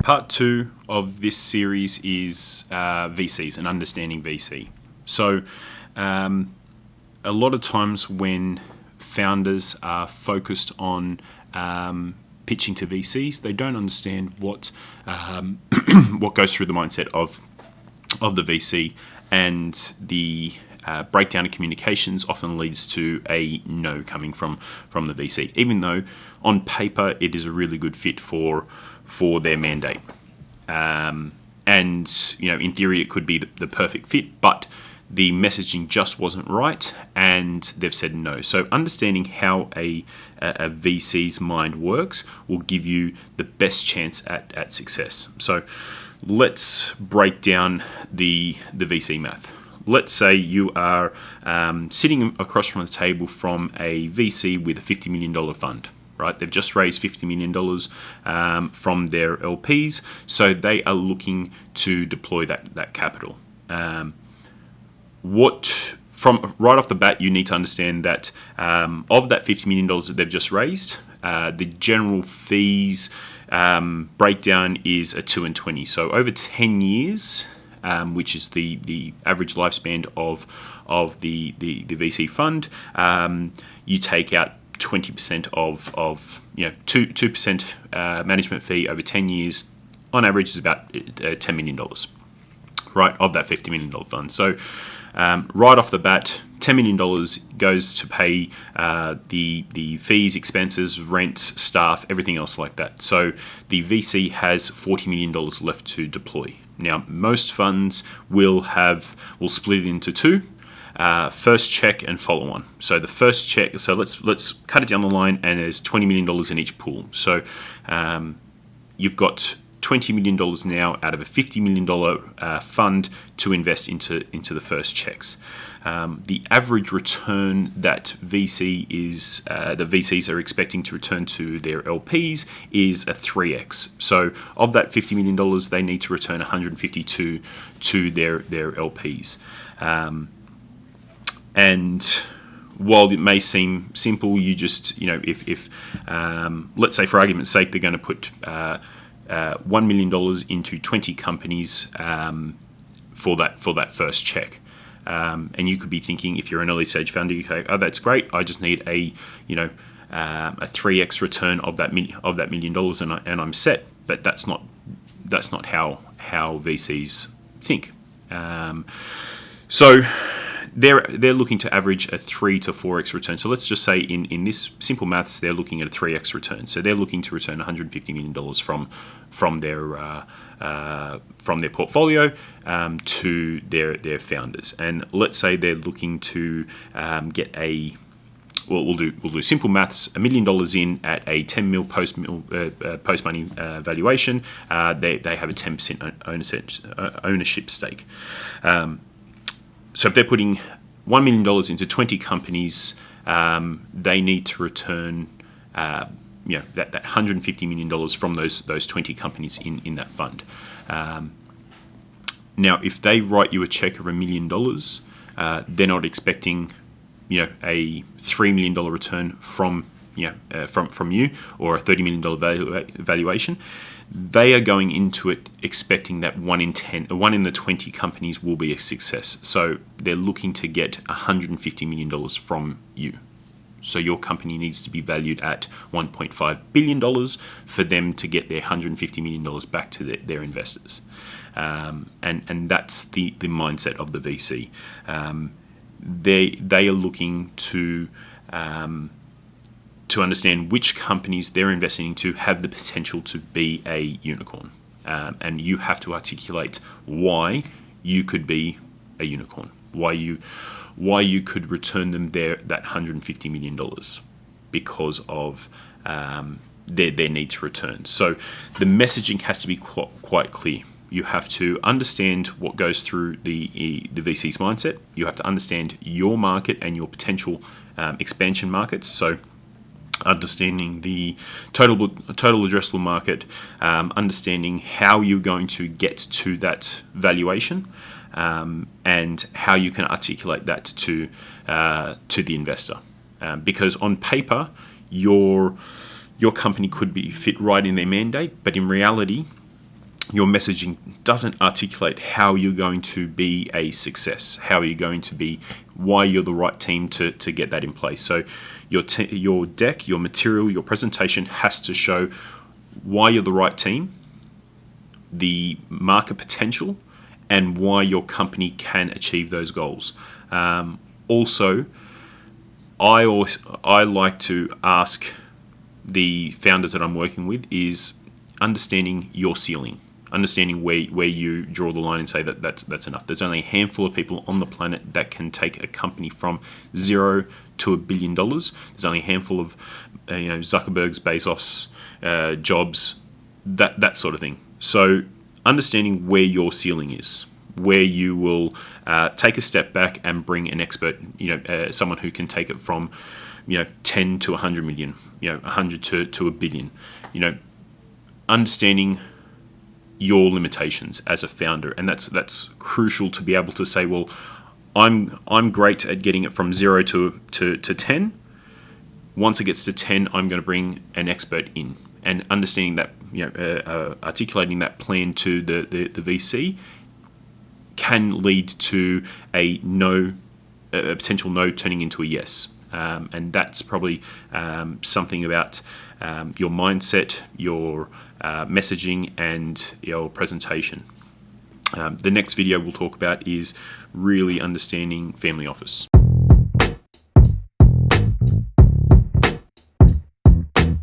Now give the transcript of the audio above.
Part 2 of this series is VCs and understanding VC. So a lot of times when founders are focused on pitching to VCs, they don't understand what what goes through the mindset of the VC, and the breakdown of communications often leads to a no coming from the VC, even though on paper it is a really good fit for their mandate. And in theory it could be the perfect fit, but the messaging just wasn't right and they've said no. So understanding how a VC's mind works will give you the best chance at success. So let's break down the VC math. Let's say you are sitting across from the table from a VC with a $50 million fund. Right, they've just raised $50 million from their LPs, so they are looking to deploy that capital. From right off the bat, you need to understand that of that $50 million that they've just raised, the general fees breakdown is a 2 and 20. So over 10 years, which is the average lifespan of the VC fund, you take out 20% of 2% management fee over 10 years. On average is about $10 million, right, of that $50 million fund. So right off the bat, $10 million goes to pay the fees, expenses, rent, staff, everything else like that. So the VC has $40 million left to deploy. Now, most funds will split it into two. First check and follow on. So the first check, so let's cut it down the line, and there's $20 million in each pool. So you've got $20 million now out of a $50 million fund to invest into the first checks. The average return that the VCs are expecting to return to their LPs is a 3x. So of that $50 million, they need to return 152 to their LPs. And while it may seem simple, you just, if let's say for argument's sake, they're going to put $1 million into 20 companies for that first check. And you could be thinking, if you're an early stage founder, you say, oh, that's great. I just need a 3x return of that $1 million, and I'm set. But that's not how VCs think. So they're looking to average a 3 to 4x return. So let's just say in this simple maths, they're looking at a 3x return. So they're looking to return $150 million from their portfolio to their founders. And let's say they're looking to get we'll do simple maths. $1 million in at a 10 mil post money valuation. They have a 10% ownership stake. So if they're putting $1 million into 20 companies, they need to return that $150 million from those 20 companies in that fund. Now, if they write you a check of $1 million, they're not expecting a $3 million return from you or a $30 million valuation. They are going into it expecting that 1 in the 20 companies will be a success. So they're looking to get $150 million from you. So your company needs to be valued at $1.5 billion for them to get their $150 million back to their investors. And that's the mindset of the VC. They are looking to understand which companies they're investing into have the potential to be a unicorn. And you have to articulate why you could be a unicorn, why you could return them that $150 million because of their need to return. So the messaging has to be quite clear. You have to understand what goes through the VC's mindset. You have to understand your market and your potential expansion markets. So understanding the total addressable market, understanding how you're going to get to that valuation, and how you can articulate that to the investor. Because on paper, your company could be fit right in their mandate, but in reality, your messaging doesn't articulate how you're going to be a success, how you're going to be, why you're the right team to get that in place. So your deck, your material, your presentation has to show why you're the right team, the market potential, and why your company can achieve those goals. Also, I like to ask the founders that I'm working with is understanding your ceiling, understanding where you draw the line and say that's enough. There's only a handful of people on the planet that can take a company from $0 to $1 billion. There's only a handful of Zuckerberg's, Bezos, Jobs, that sort of thing. So understanding where your ceiling is, where you will take a step back and bring an expert, someone who can take it from 10 to 100 million, 100 to $1 billion. Understanding your limitations as a founder, and that's crucial to be able to say, well, I'm great at getting it from 0 to 10. Once it gets to 10, I'm going to bring an expert in, and understanding that, articulating that plan to the VC can lead to a potential no turning into a yes. And that's probably something about your mindset, your messaging, and your presentation. The next video we'll talk about is really understanding family office.